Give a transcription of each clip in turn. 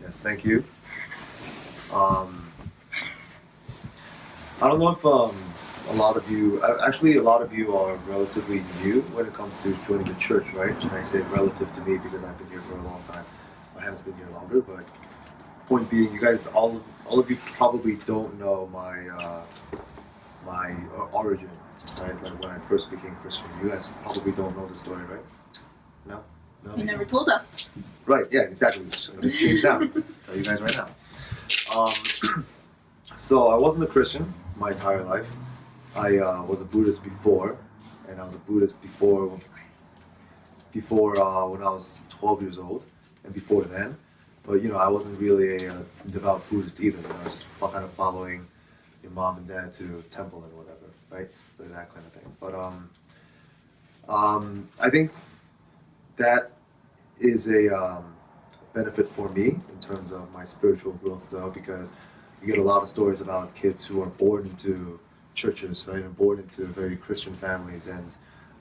Yes, thank you. Um, I don't know if a lot of you are relatively new when it comes to joining the church, right? And I say relative to me because I've been here for a long time. I haven't been here longer, but point being, you guys, all of you probably don't know my origin, right? Like when I first became Christian, you guys probably don't know the story, right? No, no. You never told us. Right? Yeah, exactly. I'm gonna change now. Tell you guys right now. So I wasn't a Christian my entire life. I was a Buddhist before, and I was a Buddhist before when I was 12 years old, and before then. But I wasn't really a devout Buddhist either. I was just kind of following your mom and dad to temple and whatever, right? So that kind of thing. But I think that is a benefit for me in terms of my spiritual growth, though, because you get a lot of stories about kids who are born into churches, right, and born into very Christian families, and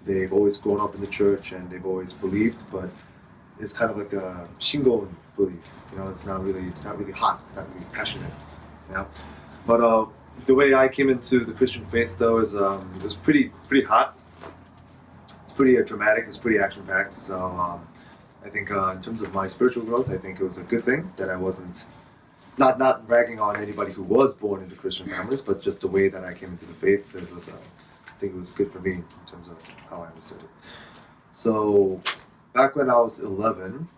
they've always grown up in the church and they've always believed, but it's kind of like a shingon belief. It's not really hot. It's not really passionate. But the way I came into the Christian faith, though, is it was pretty hot. It's pretty dramatic. It's pretty action packed. So I think in terms of my spiritual growth, I think it was a good thing that I wasn't not bragging on anybody who was born into Christian families, but just the way that I came into the faith. It was I think it was good for me in terms of how I understood it. So back when I was 11,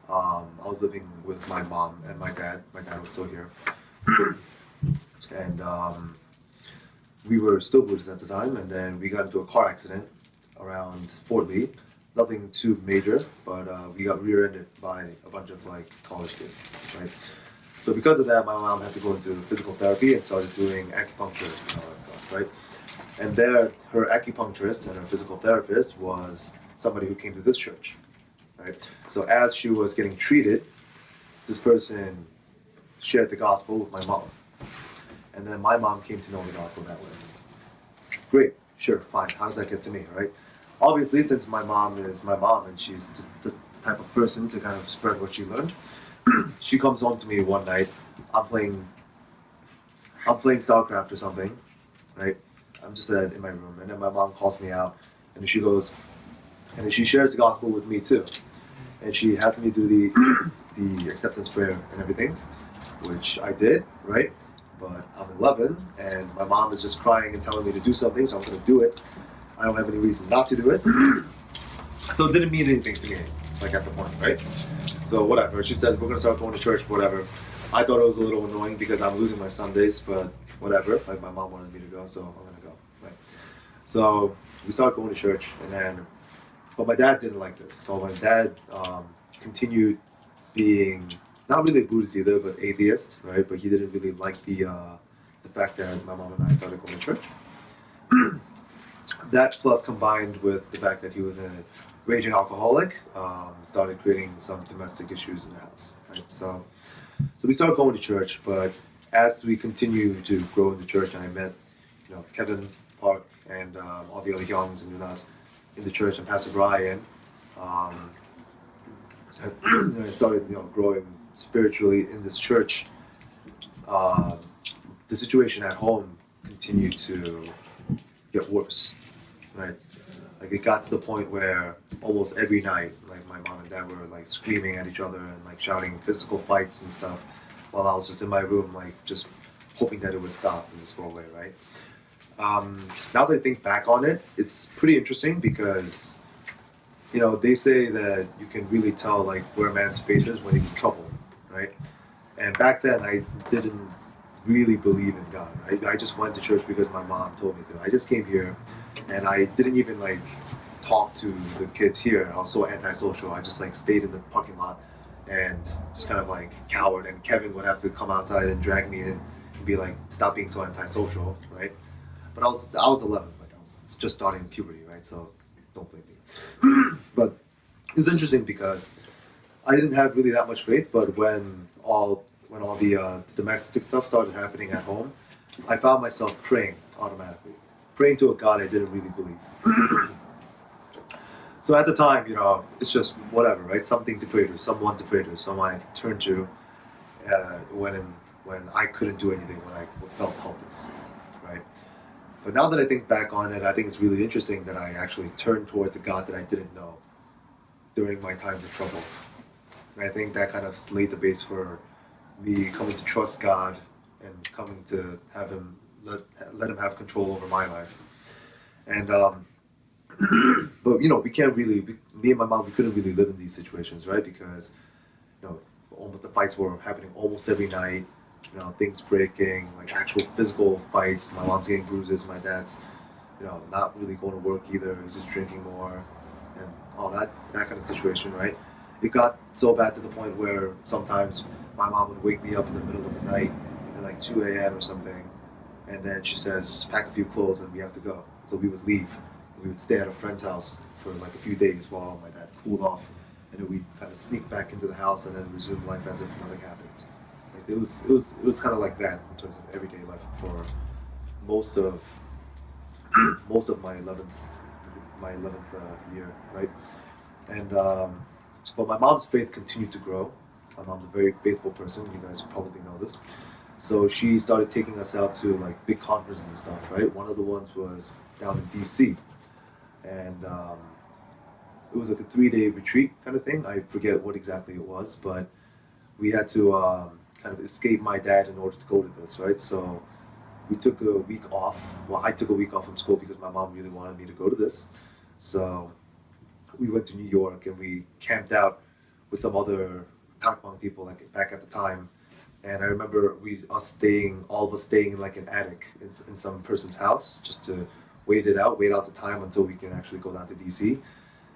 I was living with my mom and my dad. My dad was still here, and we were still Buddhists at the time. And then we got into a car accident around Fort Lee. Nothing too major, but we got rear-ended by a bunch of college kids, right? So because of that, my mom had to go into physical therapy and started doing acupuncture and all that stuff, right? And there, her acupuncturist and her physical therapist was somebody who came to this church, right? So as she was getting treated, this person shared the gospel with my mom. And then my mom came to know the gospel that way. Great, sure, fine. How does that get to me, right? Obviously, since my mom is my mom and she's the type of person to kind of spread what she learned, she comes home to me one night. I'm playing StarCraft or something, right? I'm just in my room, and then my mom calls me out, and she goes, and she shares the gospel with me too, and she has me do the acceptance prayer and everything, which I did, right? But I'm 11, and my mom is just crying and telling me to do something, so I'm going to do it. I don't have any reason not to do it, so it didn't mean anything to me, at the point, right? So whatever. She says we're gonna start going to church, whatever. I thought it was a little annoying because I'm losing my Sundays, but whatever. My mom wanted me to go, so I'm gonna go. Right. So we started going to church, but my dad didn't like this. So my dad continued being not really Buddhist either, but atheist, right? But he didn't really like the fact that my mom and I started going to church. That plus combined with the fact that he was a raging alcoholic, started creating some domestic issues in the house. Right? So we started going to church, but as we continued to grow in the church, and I met, Kevin Park and all the other youngs and us in the church, and Pastor Brian, I started, growing spiritually in this church. The situation at home continued to get worse, right? It got to the point where almost every night, my mom and dad were screaming at each other and shouting physical fights and stuff, while I was just in my room, just hoping that it would stop and just go away, right? Now that I think back on it, it's pretty interesting because, they say that you can really tell where a man's faith is when he's in trouble, right? And back then, I didn't really believe in God, right? I just went to church because my mom told me to. I just came here, and I didn't even talk to the kids here. I was so antisocial. I just stayed in the parking lot and just kind of cowered. And Kevin would have to come outside and drag me in and be "Stop being so antisocial," right? But I was 11, I was just starting puberty, right? So don't blame me. But it was interesting because I didn't have really that much faith, but when all the domestic stuff started happening at home, I found myself praying automatically, praying to a God I didn't really believe. So at the time, it's just whatever, right? Something to pray to, someone to pray to, someone I can turn to when I couldn't do anything, when I felt helpless, right? But now that I think back on it, I think it's really interesting that I actually turned towards a God that I didn't know during my times of trouble. And I think that kind of laid the base for me coming to trust God and coming to have Him let Him have control over my life. And but we can't really. Me and my mom, we couldn't really live in these situations, right? Because you know, almost the fights were happening almost every night. Things breaking, like actual physical fights. My mom's getting bruises. My dad's, not really going to work either. He's just drinking more, and all that kind of situation, right? It got so bad to the point where sometimes my mom would wake me up in the middle of the night at like 2 a.m. or something, and then she says, "Just pack a few clothes and we have to go." So we would leave. We would stay at a friend's house for like a few days while my dad cooled off, and then we'd kind of sneak back into the house and then resume life as if nothing happened. Like it was kind of like that in terms of everyday life for most of most of my 11th year, right? And but my mom's faith continued to grow. My mom's a very faithful person. You guys probably know this. So she started taking us out to like big conferences and stuff, right? One of the ones was down in D.C. and it was like a 3-day retreat kind of thing. I forget what exactly it was, but we had to kind of escape my dad in order to go to this, right? So we took a week off. Well, I took a week off from school because my mom really wanted me to go to this. So we went to New York and we camped out with some other Takmang people like back at the time. And I remember all of us staying in like an attic in some person's house just to wait out the time until we can actually go down to DC.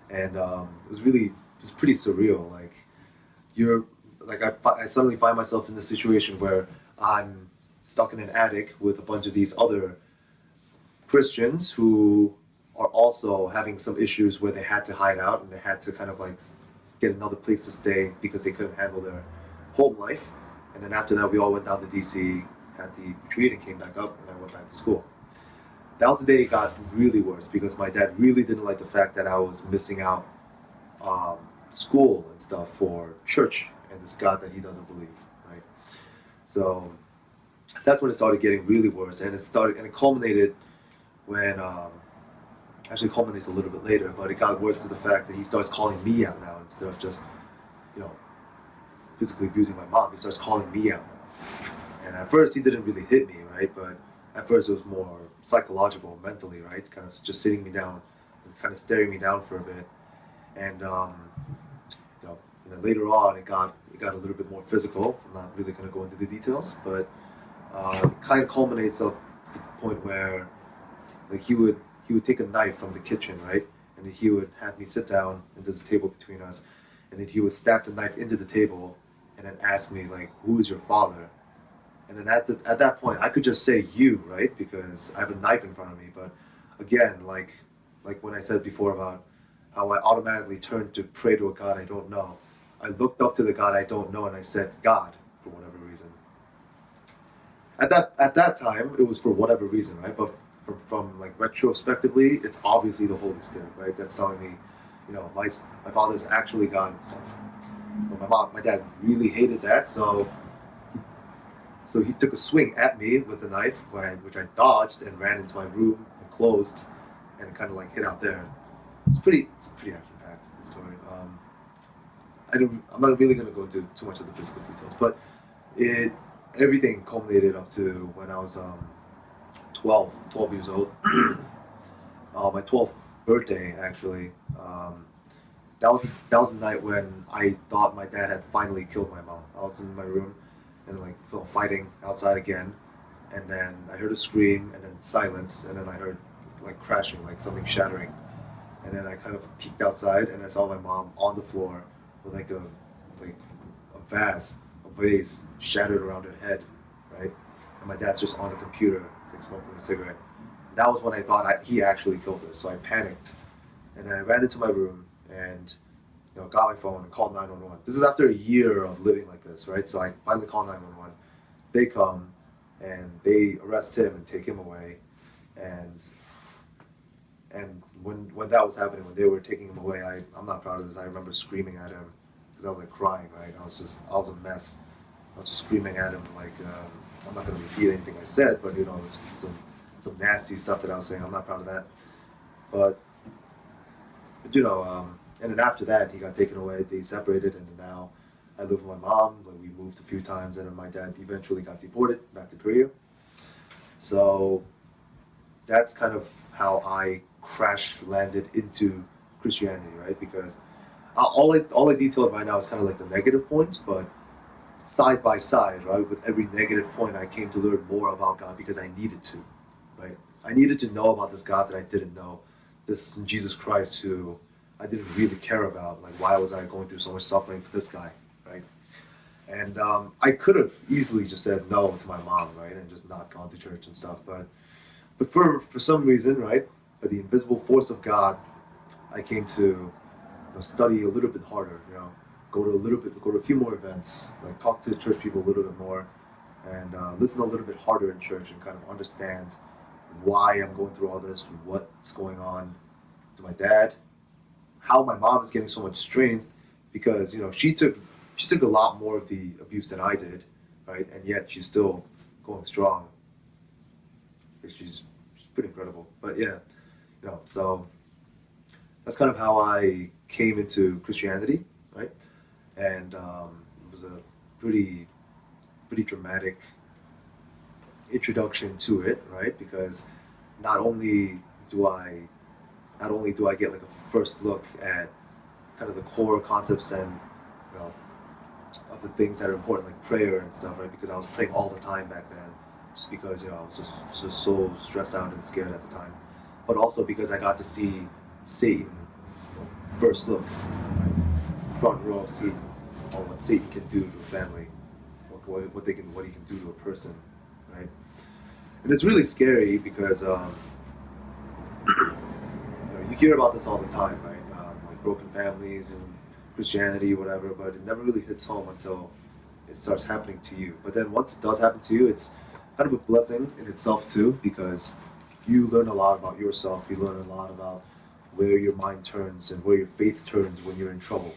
And it was pretty surreal. Like you're like I suddenly find myself in this situation where I'm stuck in an attic with a bunch of these other Christians who are also having some issues where they had to hide out and they had to kind of like get another place to stay because they couldn't handle their home life. And then after that, we all went down to DC, had the retreat, and came back up, and I went back to school. That was the day it got really worse because my dad really didn't like the fact that I was missing out school and stuff for church and this God that he doesn't believe, right? So that's when it started getting really worse, and it culminated when actually culminates a little bit later, but it got worse to the fact that he starts calling me out now instead of just you know physically abusing my mom. He starts calling me out now, and at first he didn't really hit me, right? But at first it was more psychological, mentally, right? Kind of just sitting me down and kind of staring me down for a bit, and and then later on it got a little bit more physical. I'm not really going to go into the details, but it kind of culminates up to the point where like he would take a knife from the kitchen, right? And then he would have me sit down and there's a table between us, and then he would stab the knife into the table and then ask me like, "Who is your father?" And then at that point, I could just say "you," right? Because I have a knife in front of me. But again, like when I said before about how I automatically turned to pray to a God I don't know, I looked up to the God I don't know and I said "God" for whatever reason. At that time, it was for whatever reason, right? But from like retrospectively, it's obviously the Holy Spirit, right? That's telling me, my father is actually God and stuff. But my dad really hated that, so he took a swing at me with a knife, which I dodged and ran into my room and closed, and it kind of like hit out there. It's pretty action-packed, the story. I'm not really going to go into too much of the physical details, but it everything culminated up to when I was 12 years old. My 12th birthday, actually. That was the night when I thought my dad had finally killed my mom. I was in my room and like fighting outside again, and then I heard a scream and then silence, and then I heard like crashing, like something shattering, and then I kind of peeked outside and I saw my mom on the floor with like a vase shattered around her head, right? And my dad's just on the computer, like smoking a cigarette. That was when I thought he actually killed her. So I panicked, and then I ran into my room and got my phone and called 911. This is after a year of living like this, right? So I finally called 911. They come and they arrest him and take him away, and when that was happening, when they were taking him away, I'm not proud of this. I remember screaming at him because I was like crying, right? I was a mess, I was just screaming at him like, I'm not going to repeat anything I said, but it's some nasty stuff that I was saying. I'm not proud of that. But and then after that, he got taken away. They separated, and then now I live with my mom. Like, we moved a few times, and then my dad eventually got deported back to Korea. So that's kind of how I crash landed into Christianity, right? Because all I detailed right now is kind of like the negative points, but side by side, right, with every negative point, I came to learn more about God because I needed to, right? I needed to know about this God that I didn't know, this Jesus Christ who I didn't really care about. Like, why was I going through so much suffering for this guy, right? And I could have easily just said no to my mom, right, and just not gone to church and stuff, but for some reason, right, by the invisible force of God, I came to study a little bit harder, go to a few more events, like talk to church people a little bit more, and listen a little bit harder in church and kind of understand why I'm going through all this, what's going on to my dad, how my mom is getting so much strength, because she took a lot more of the abuse than I did, right, and yet she's still going strong. She's pretty incredible. But yeah, so that's kind of how I came into Christianity, right? And it was a pretty dramatic introduction to it, right? Because not only do I get like a first look at kind of the core concepts and of the things that are important, like prayer and stuff, right? Because I was praying all the time back then, just because I was just so stressed out and scared at the time, but also because I got to see Satan first look, right? Front row seat on what Satan can do to a family, what he can do to a person, right? And it's really scary because you hear about this all the time, right? Like broken families and Christianity, whatever, but it never really hits home until it starts happening to you. But then once it does happen to you, it's kind of a blessing in itself too, because you learn a lot about yourself. You learn a lot about where your mind turns and where your faith turns when you're in trouble.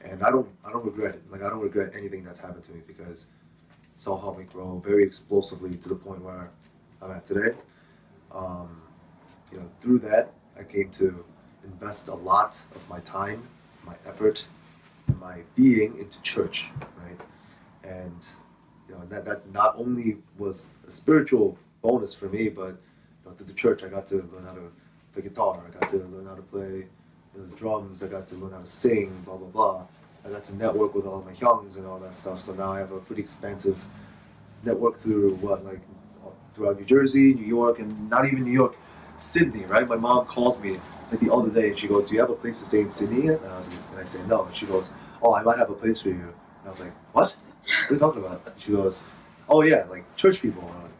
And I don't regret it. Like, I don't regret anything that's happened to me, because it's all helped me grow very explosively to the point where I'm at today. Through that, I came to invest a lot of my time, my effort, my being into church, right? And that not only was a spiritual bonus for me, but through the church I got to learn how to play guitar, I got to learn how to play the drums, I got to learn how to sing, blah blah blah. I got to network with all my hyungs and all that stuff. So now I have a pretty expansive network throughout New Jersey, New York, and not even New York, Sydney, right? My mom calls me like the other day and she goes, "Do you have a place to stay in Sydney yet?" And I say no, and she goes, "Oh, I might have a place for you." And I was like, "What? What are you talking about?" And she goes, "Oh yeah, like church people." And I'm like,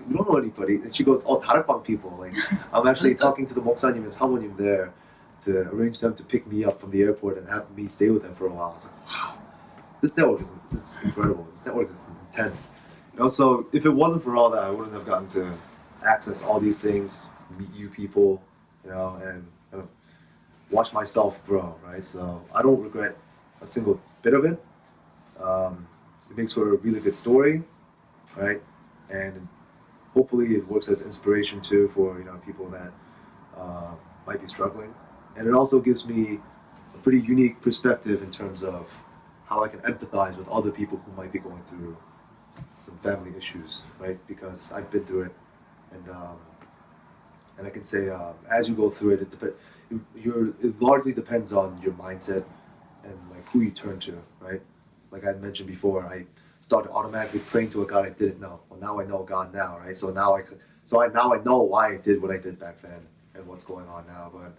we don't know anybody. And she goes, "Oh, 다락방 people." Like, I'm actually talking to the 목사님 and 사모님 there to arrange them to pick me up from the airport and have me stay with them for a while. I was like, wow, this network is incredible. This network is intense. So if it wasn't for all that, I wouldn't have gotten to access all these things, meet you people, and kind of watch myself grow, right? So I don't regret a single bit of it. It makes for a really good story, right? And hopefully it works as inspiration too for people that might be struggling. And it also gives me a pretty unique perspective in terms of how I can empathize with other people who might be going through some family issues, right? Because I've been through it, and I can say as you go through it, it largely depends on your mindset and like who you turn to, right? Like I mentioned before, I started automatically praying to a God I didn't know. Well, now I know God now, right? So now I know why I did what I did back then and what's going on now. But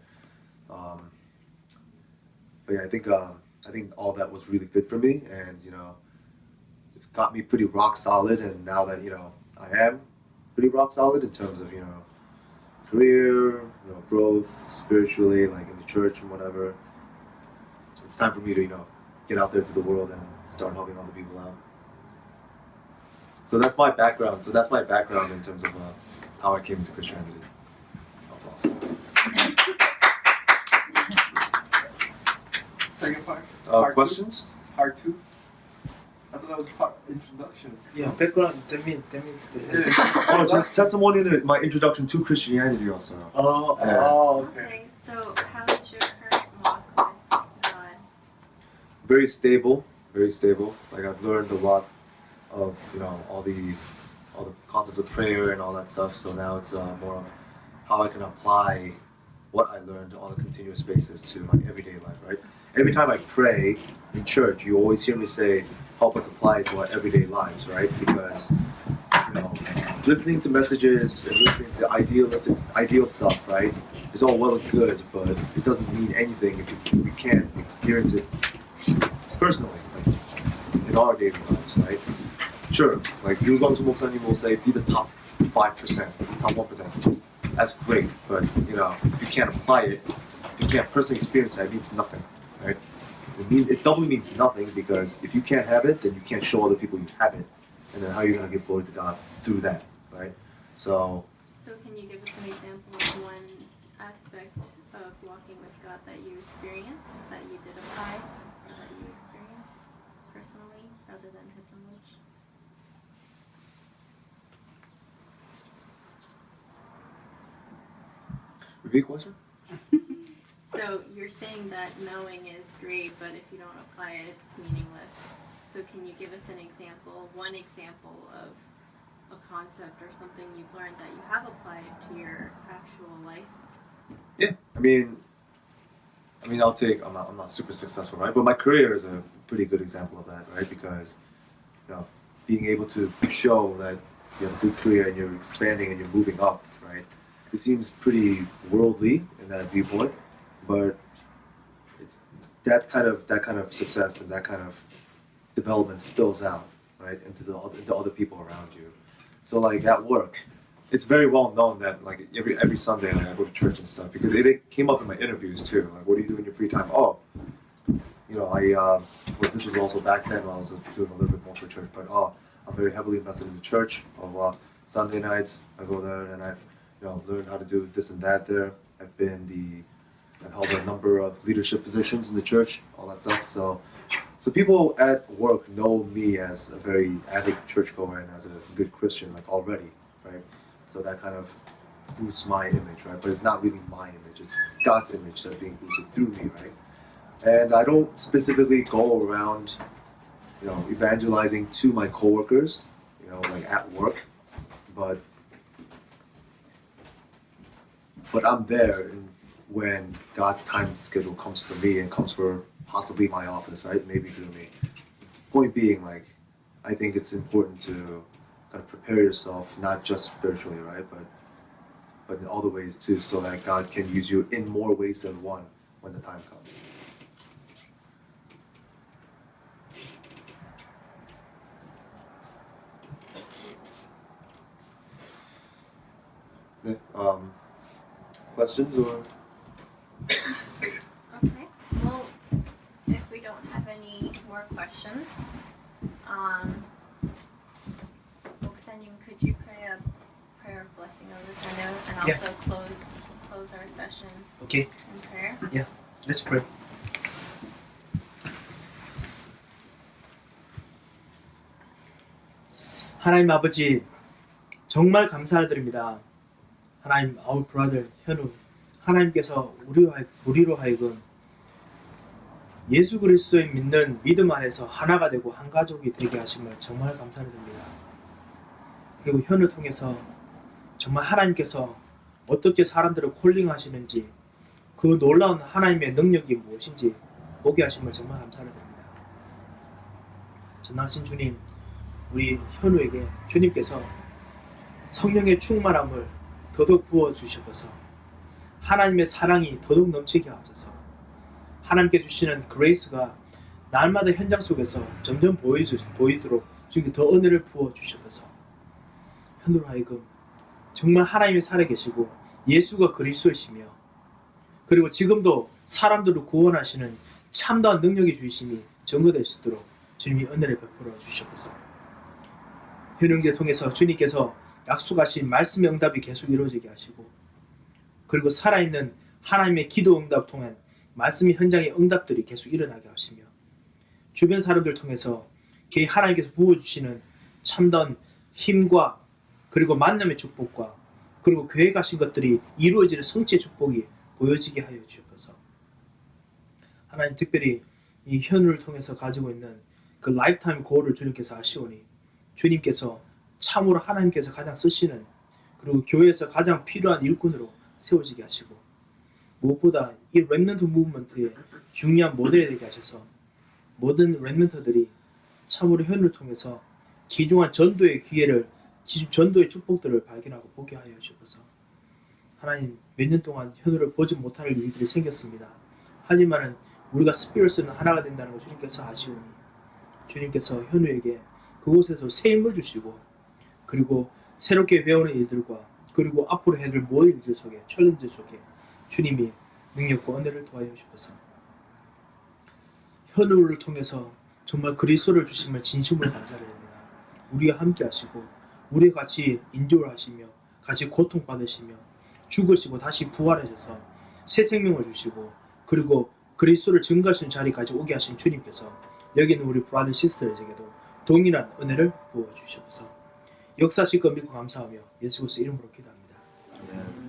yeah, I think all that was really good for me, and it got me pretty rock solid. And now that I am pretty rock solid in terms of career, growth spiritually, like in the church and whatever. It's time for me to get out there to the world and start helping other people out. So that's my background. In terms of how I came into Christianity. That's awesome. Second part. Questions? part 2? I thought that was part introduction. Yeah, background. That means the. Oh, just testimony to my introduction to Christianity also. Oh, Oh, okay. Okay, so how is your current walk with God? Very stable, very stable. Like I've learned a lot of all the concepts of prayer and all that stuff. So now it's more of how I can apply what I learned on a continuous basis to my everyday life. Right. Every time I pray in church, you always hear me say, "Help us apply it to our everyday lives." Right. Because listening to messages and listening to ideal stuff, right, is all well and good, but it doesn't mean anything if we can't experience it personally, like in our daily lives, right? Sure, like 유광수 목사님 will say, be the top 5%, top 1%. That's great, but if you can't apply it, if you can't personally experience it, it means nothing, right? It doubly means nothing because if you can't have it, then you can't show other people you have it, and then how are you gonna give glory to God through that, right? So can you give us an example of one aspect of walking with God that you experienced, that you did apply, or that you experienced personally, rather than Hyunwoo? repeat the question? So you're saying that knowing is great, but if you don't apply it, it's meaningless. So can you give us an example, one example of a concept or something you've learned that you have applied to your actual life? Yeah, I mean, I'm not super successful, right? But my career is a pretty good example of that, right? Because, being able to show that you have a good career and you're expanding and you're moving up, right? It seems pretty worldly in that viewpoint, but it's that kind of success and that kind of development spills out, right, into other people around you. So like at work, it's very well known that like every Sunday like, I go to church and stuff because it came up in my interviews too. Like, what do you do in your free time? Oh, this was also back then when I was doing a little bit more for church. But I'm very heavily invested in the church. Sunday nights I go there and I've learned how to do this and that there. I've held a number of leadership positions in the church, all that stuff. So people at work know me as a very avid churchgoer and as a good Christian, like already, right? So that kind of boosts my image, right? But it's not really my image; it's God's image that's being boosted through me, right? And I don't specifically go around, evangelizing to my coworkers, like at work, but I'm there when God's time schedule comes for me and comes for possibly my office, right? Maybe through me. Point being, like, I think it's important to kind of prepare yourself, not just spiritually, right? But in all the ways too, so that God can use you in more ways than one when the time comes. Questions or? Okay. Well, if we don't have any more questions, 목사님, could you pray a prayer of blessing over the note and also close our session Okay. in prayer? Yeah. Let's pray. 하나님 아버지, 정말 감사드립니다. 하나님, our brother 현우, 하나님께서 우리로 하여금 예수 그리스도의 믿는 믿음 안에서 하나가 되고 한 가족이 되게 하심을 정말 감사드립니다. 그리고 현우 통해서 정말 하나님께서 어떻게 사람들을 콜링하시는지 그 놀라운 하나님의 능력이 무엇인지 보게 하심을 정말 감사드립니다. 전능하신 주님, 우리 현우에게 주님께서 성령의 충만함을 더더욱 부어주셔서 하나님의 사랑이 더더욱 넘치게 하셔서 하나님께 주시는 그레이스가 날마다 현장 속에서 점점 보이도록 주님께 더 은혜를 부어주셔서 현우로 하여금 정말 하나님이 살아계시고 예수가 그리스도이시며 그리고 지금도 사람들을 구원하시는 참다운 능력의 주심이 증거될 수 있도록 주님이 은혜를 베풀어 주셔서 현영제 통해서 주님께서 약속하신 말씀의 응답이 계속 이루어지게 하시고 그리고 살아있는 하나님의 기도 응답 통한 말씀의 현장의 응답들이 계속 일어나게 하시며 주변 사람들 통해서 개인 하나님께서 부어주시는 참다운 힘과 그리고 만남의 축복과 그리고 교회 가신 것들이 이루어지는 성취의 축복이 보여지게 하여 주옵소서. 하나님 특별히 이 현우를 통해서 가지고 있는 그 라이프타임 고울을 주님께서 아시오니 주님께서 참으로 하나님께서 가장 쓰시는 그리고 교회에서 가장 필요한 일꾼으로 세워지게 하시고 무엇보다 이 렘넌트 무브먼트의 중요한 모델이 되게 하셔서 모든 렘넌트들이 참으로 현우를 통해서 귀중한 전도의 기회를 전도의 축복들을 발견하고 보게 하여 주옵소서. 하나님 몇 년 동안 현우를 보지 못할 일들이 생겼습니다. 하지만은 우리가 스피릿은 하나가 된다는 걸 주님께서 아시오니 주님께서 현우에게 그곳에서 새 힘을 주시고 그리고 새롭게 배우는 일들과 그리고 앞으로 해야 될 모든 일들 속에 챌린지 속에 주님이 능력과 은혜를 더하여 주셔서 현우를 통해서 정말 그리스도를 주심을 진심으로 감사드립니다. 우리와 함께 하시고 우리와 같이 인도를 하시며 같이 고통받으시며 죽으시고 다시 부활하셔서 새 생명을 주시고 그리고 그리스도를 증거할 수 있는 자리까지 오게 하신 주님께서 여기 있는 우리 브라더 시스터에게도 동일한 은혜를 부어주셔서 역사하실 것 믿고 감사하며 예수 그리스도 이름으로 기도합니다. 네.